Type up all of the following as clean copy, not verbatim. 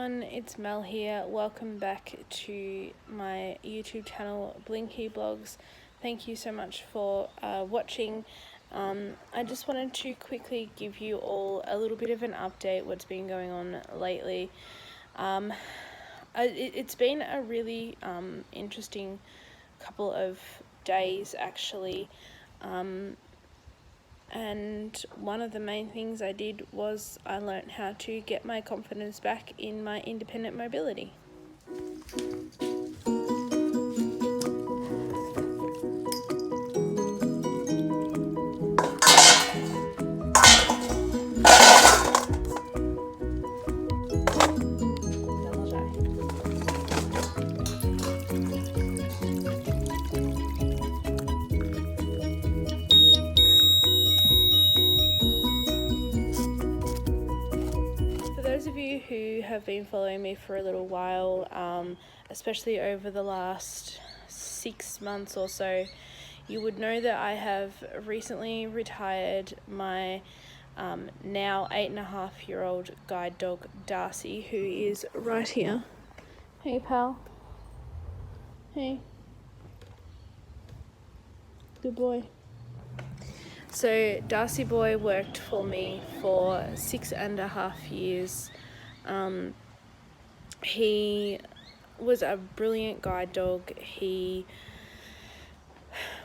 everyone, it's Mel here. Welcome back to my YouTube channel, Blinky Blogs. Thank you so much for watching. I just wanted to quickly give you all a little bit of an update what's been going on lately. It's been a really interesting couple of days actually. And one of the main things I did was I learnt how to get my confidence back in my independent mobility. For those of you who have been following me for a little while, especially over the last 6 months or so, you would know that I have recently retired my now 8.5-year-old guide dog Darcy, who is right here. Hey pal. Hey. Good boy. So Darcy Boy worked for me for 6.5 years. He was a brilliant guide dog. He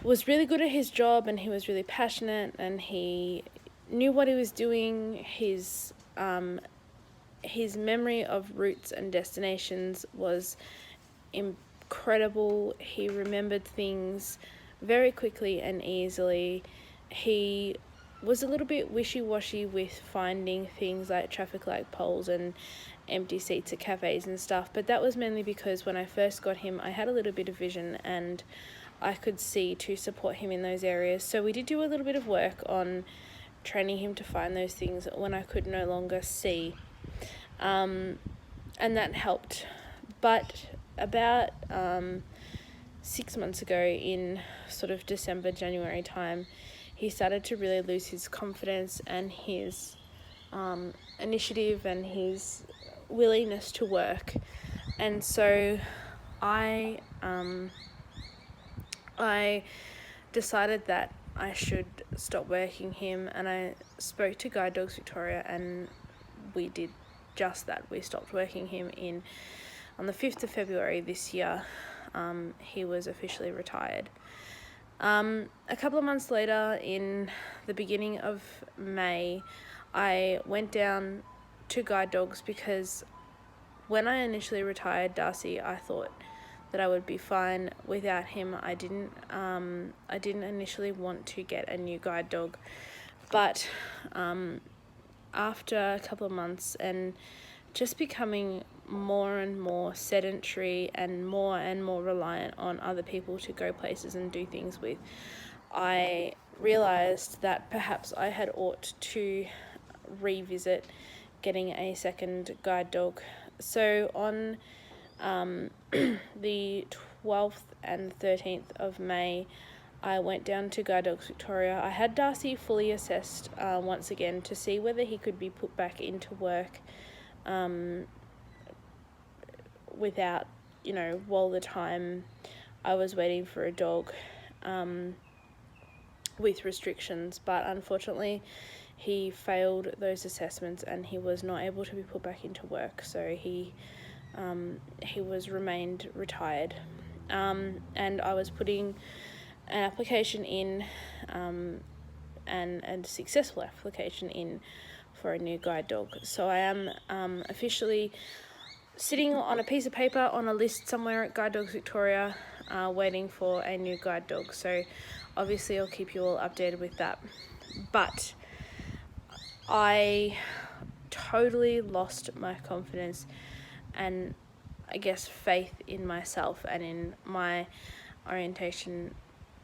was really good at his job and he was really passionate and he knew what he was doing. His memory of routes and destinations was incredible. He remembered things very quickly and easily. He was a little bit wishy-washy with finding things like traffic light poles and empty seats at cafes and stuff, but that was mainly because when I first got him I had a little bit of vision and I could see to support him in those areas. So we did do a little bit of work on training him to find those things when I could no longer see, and that helped. But about 6 months ago, in sort of December, January time, he started to really lose his confidence and his initiative and his willingness to work. And so I decided that I should stop working him, and I spoke to Guide Dogs Victoria and we did just that. We stopped working him on the 5th of February this year. He was officially retired. A couple of months later, in the beginning of May, I went down to Guide Dogs because when I initially retired Darcy, I thought that I would be fine without him. I didn't initially want to get a new guide dog, but after a couple of months and just becoming more and more sedentary and more reliant on other people to go places and do things with, I realized that perhaps I had ought to revisit getting a second guide dog. So on the 12th and 13th of May, I went down to Guide Dogs Victoria. I had Darcy fully assessed once again to see whether he could be put back into work without, while the time I was waiting for a dog with restrictions. But unfortunately, he failed those assessments and he was not able to be put back into work. So he was remained retired. And I was putting an application in, and a successful application in for a new guide dog. So I am officially sitting on a piece of paper on a list somewhere at Guide Dogs Victoria, waiting for a new guide dog. So obviously I'll keep you all updated with that. But I totally lost my confidence and I guess faith in myself and in my orientation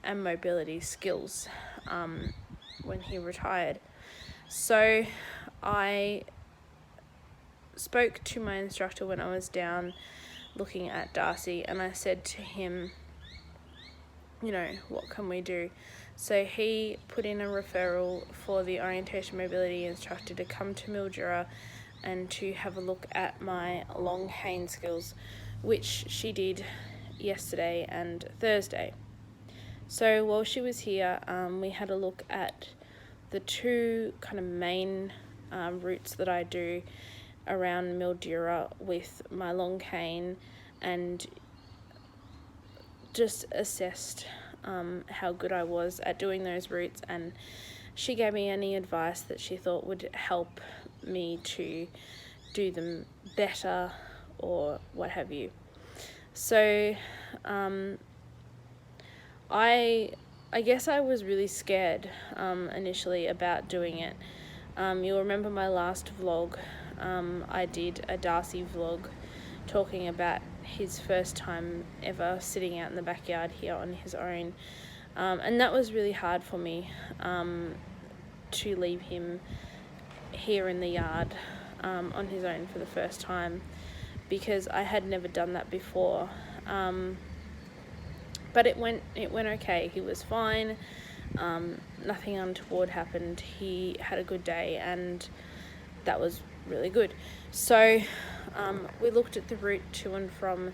and mobility skills when he retired. So I spoke to my instructor when I was down looking at Darcy, and I said to him, what can we do? So he put in a referral for the orientation mobility instructor to come to Mildura and to have a look at my long cane skills, which she did yesterday and Thursday. So while she was here, we had a look at the two kind of main routes that I do around Mildura with my long cane, and just assessed how good I was at doing those routes, and she gave me any advice that she thought would help me to do them better or what have you. So I guess I was really scared initially about doing it. You'll remember my last vlog, I did a Darcy vlog talking about his first time ever sitting out in the backyard here on his own, and that was really hard for me to leave him here in the yard on his own for the first time, because I had never done that before. But it went okay. He was fine. Nothing untoward happened. He had a good day, and that was really good. So we looked at the route to and from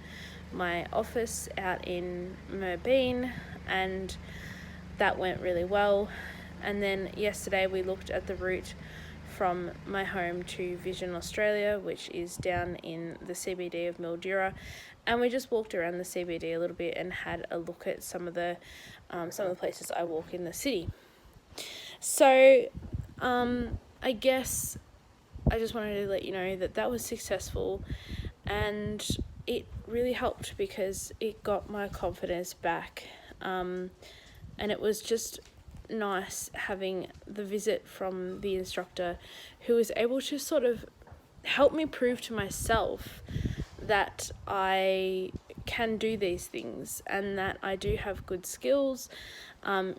my office out in Merbeen, and that went really well. And then yesterday we looked at the route from my home to Vision Australia, which is down in the CBD of Mildura, and we just walked around the CBD a little bit and had a look at some of the places I walk in the city. So I guess I just wanted to let you know that that was successful, and it really helped because it got my confidence back, and it was just nice having the visit from the instructor, who was able to sort of help me prove to myself that I can do these things and that I do have good skills. I'm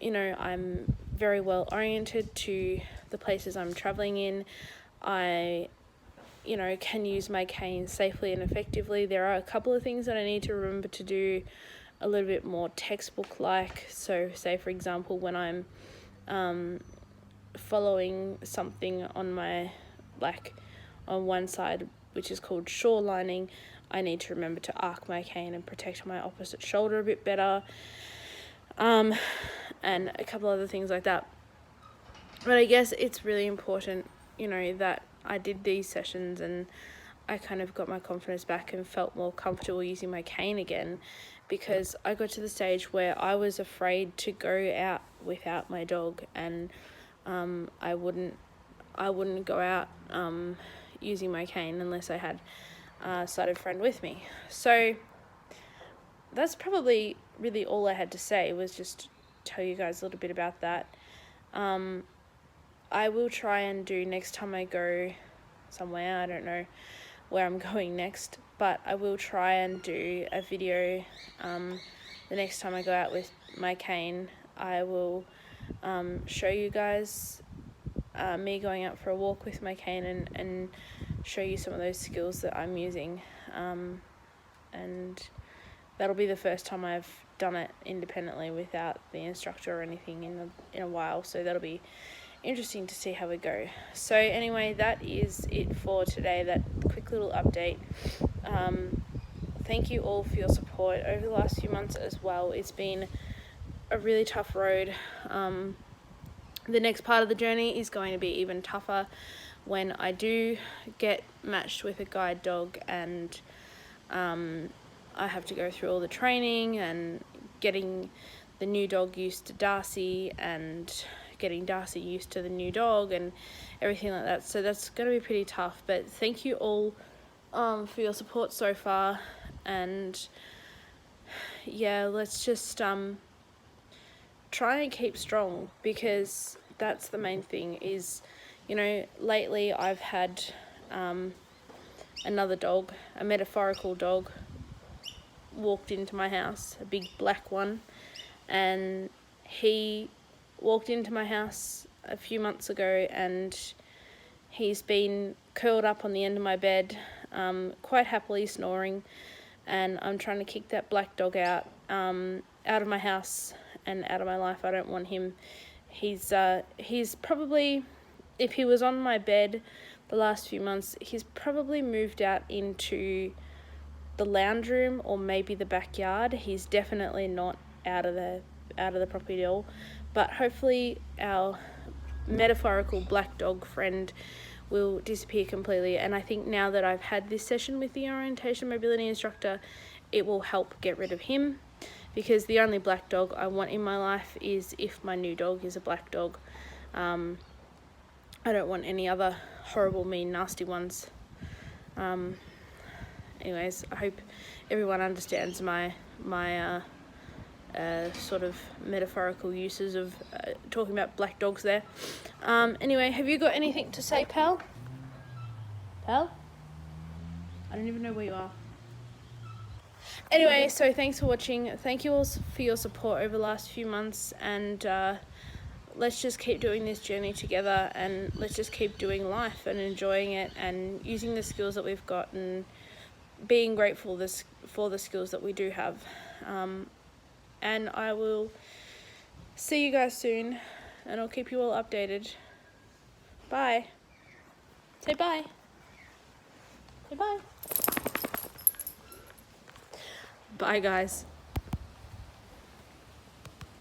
very well oriented to the places I'm traveling in. I can use my cane safely and effectively. There are a couple of things that I need to remember to do a little bit more textbook like. So say for example, when I'm following something on my, on one side, which is called shorelining, I need to remember to arc my cane and protect my opposite shoulder a bit better, and a couple other things like that. But I guess it's really important, that I did these sessions and I kind of got my confidence back and felt more comfortable using my cane again, because I got to the stage where I was afraid to go out without my dog, and I wouldn't go out using my cane unless I had a sighted friend with me. So that's probably really all I had to say, was just tell you guys a little bit about that. I will try and do, next time I go somewhere, I don't know where I'm going next, but I will try and do a video the next time I go out with my cane. I will show you guys me going out for a walk with my cane and show you some of those skills that I'm using, and that'll be the first time I've done it independently without the instructor or anything in a while, so that'll be interesting to see how we go. So anyway, that is it for today, that quick little update. Thank you all for your support over the last few months as well. It's been a really tough road. The next part of the journey is going to be even tougher when I do get matched with a guide dog, and I have to go through all the training and getting the new dog used to Darcy and getting Darcy used to the new dog and everything like that. So that's going to be pretty tough, but thank you all for your support so far, and yeah, let's just try and keep strong, because that's the main thing. Is, lately I've had another dog, a metaphorical dog, walked into my house, a big black one, and he walked into my house a few months ago, and he's been curled up on the end of my bed, quite happily snoring, and I'm trying to kick that black dog out of my house and out of my life. I don't want him. He's probably, if he was on my bed the last few months, he's probably moved out into the lounge room or maybe the backyard. He's definitely not out of the property at all. But hopefully our metaphorical black dog friend will disappear completely. And I think now that I've had this session with the orientation mobility instructor, it will help get rid of him, because the only black dog I want in my life is if my new dog is a black dog. I don't want any other horrible, mean, nasty ones. Anyways, I hope everyone understands my sort of metaphorical uses of talking about black dogs there. Anyway, have you got anything to say, pal? Pal? I don't even know where you are. Anyway, so thanks for watching. Thank you all for your support over the last few months, and let's just keep doing this journey together, and let's just keep doing life and enjoying it and using the skills that we've got and being grateful for the skills that we do have. And I will see you guys soon, and I'll keep you all updated. Bye. Say bye. Say bye. Bye, guys.